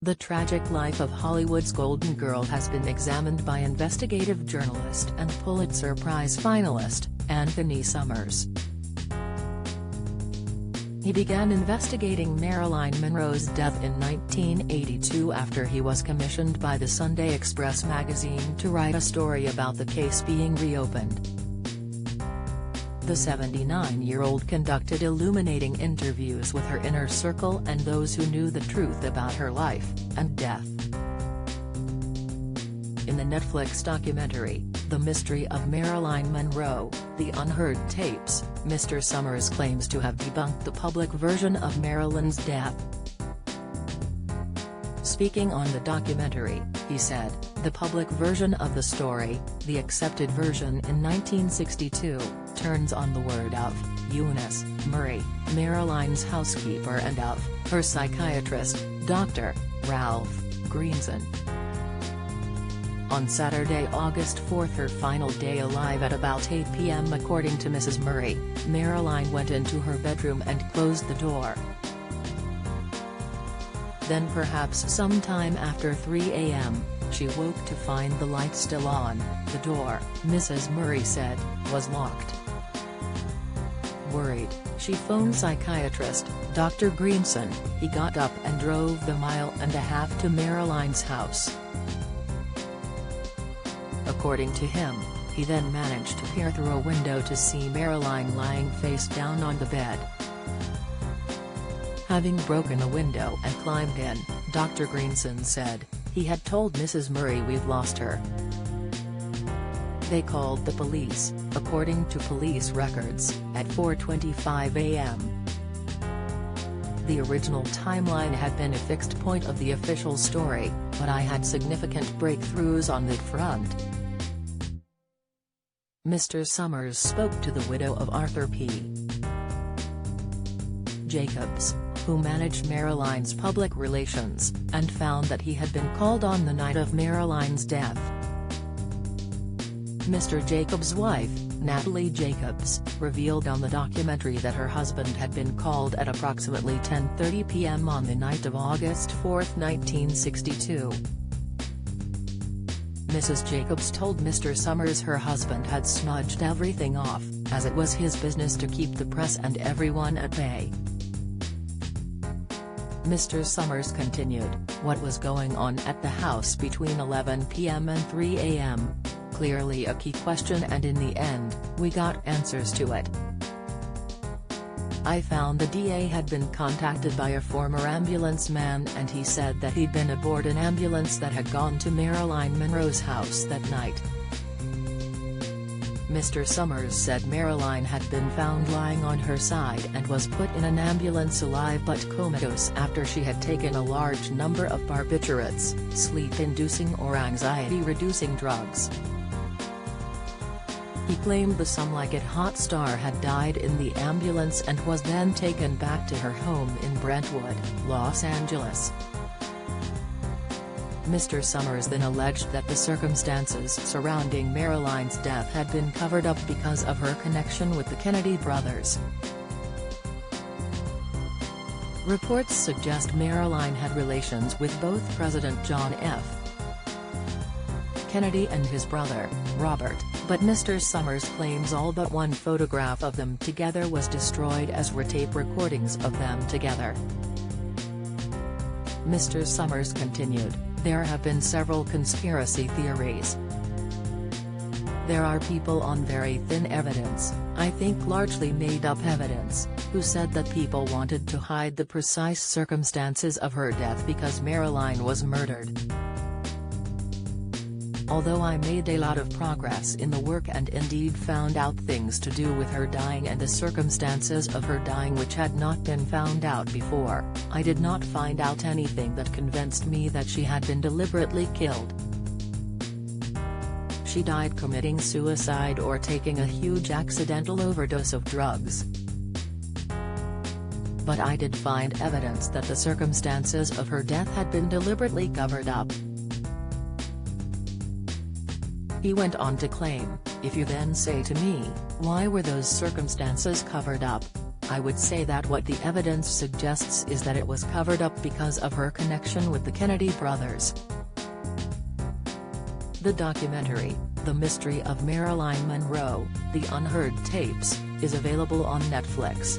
The tragic life of Hollywood's golden girl has been examined by investigative journalist and Pulitzer Prize finalist, Anthony Summers. He began investigating Marilyn Monroe's death in 1982 after he was commissioned by the Sunday Express magazine to write a story about the case being reopened. The 79-year-old conducted illuminating interviews with her inner circle and those who knew the truth about her life and death. In the Netflix documentary, The Mystery of Marilyn Monroe, The Unheard Tapes, Mr. Summers claims to have debunked the public version of Marilyn's death. Speaking on the documentary, he said, "The public version of the story, the accepted version in 1962, turns on the word of Eunice Murray, Marilyn's housekeeper, and of her psychiatrist, Dr. Ralph Greenson." On Saturday, August 4, her final day alive at about 8 p.m. according to Mrs. Murray, Marilyn went into her bedroom and closed the door. Then perhaps sometime after 3 a.m., she woke to find the light still on. The door, Mrs. Murray said, was locked. Worried, she phoned psychiatrist, Dr. Greenson. He got up and drove the mile-and-a-half to Marilyn's house. According to him, he then managed to peer through a window to see Marilyn lying face down on the bed. Having broken a window and climbed in, Dr. Greenson said, he had told Mrs. Murray, "We've lost her." They called the police, according to police records, at 4:25 a.m. The original timeline had been a fixed point of the official story, but I had significant breakthroughs on that front. Mr. Summers spoke to the widow of Arthur P. Jacobs, who managed Marilyn's public relations, and found that he had been called on the night of Marilyn's death. Mr. Jacobs' wife, Natalie Jacobs, revealed on the documentary that her husband had been called at approximately 10:30 p.m. on the night of August 4, 1962. Mrs. Jacobs told Mr. Summers her husband had smudged everything off, as it was his business to keep the press and everyone at bay. Mr. Summers continued, "What was going on at the house between 11 p.m. and 3 a.m.? Clearly a key question, and in the end, we got answers to it. I found the DA had been contacted by a former ambulance man, and he said that he'd been aboard an ambulance that had gone to Marilyn Monroe's house that night." Mr. Summers said Marilyn had been found lying on her side and was put in an ambulance alive but comatose after she had taken a large number of barbiturates, sleep-inducing or anxiety-reducing drugs. He claimed the Some Like It hot star had died in the ambulance and was then taken back to her home in Brentwood, Los Angeles. Mr. Summers then alleged that the circumstances surrounding Marilyn's death had been covered up because of her connection with the Kennedy brothers. Reports suggest Marilyn had relations with both President John F. Kennedy and his brother, Robert, but Mr. Summers claims all but one photograph of them together was destroyed, as were tape recordings of them together. Mr. Summers continued, "There have been several conspiracy theories. There are people on very thin evidence, I think largely made-up evidence, who said that people wanted to hide the precise circumstances of her death because Marilyn was murdered. Although I made a lot of progress in the work and indeed found out things to do with her dying and the circumstances of her dying which had not been found out before, I did not find out anything that convinced me that she had been deliberately killed. She died committing suicide or taking a huge accidental overdose of drugs. But I did find evidence that the circumstances of her death had been deliberately covered up." He went on to claim, "If you then say to me, why were those circumstances covered up? I would say that what the evidence suggests is that it was covered up because of her connection with the Kennedy brothers. The documentary, The Mystery of Marilyn Monroe, The Unheard Tapes, is available on Netflix.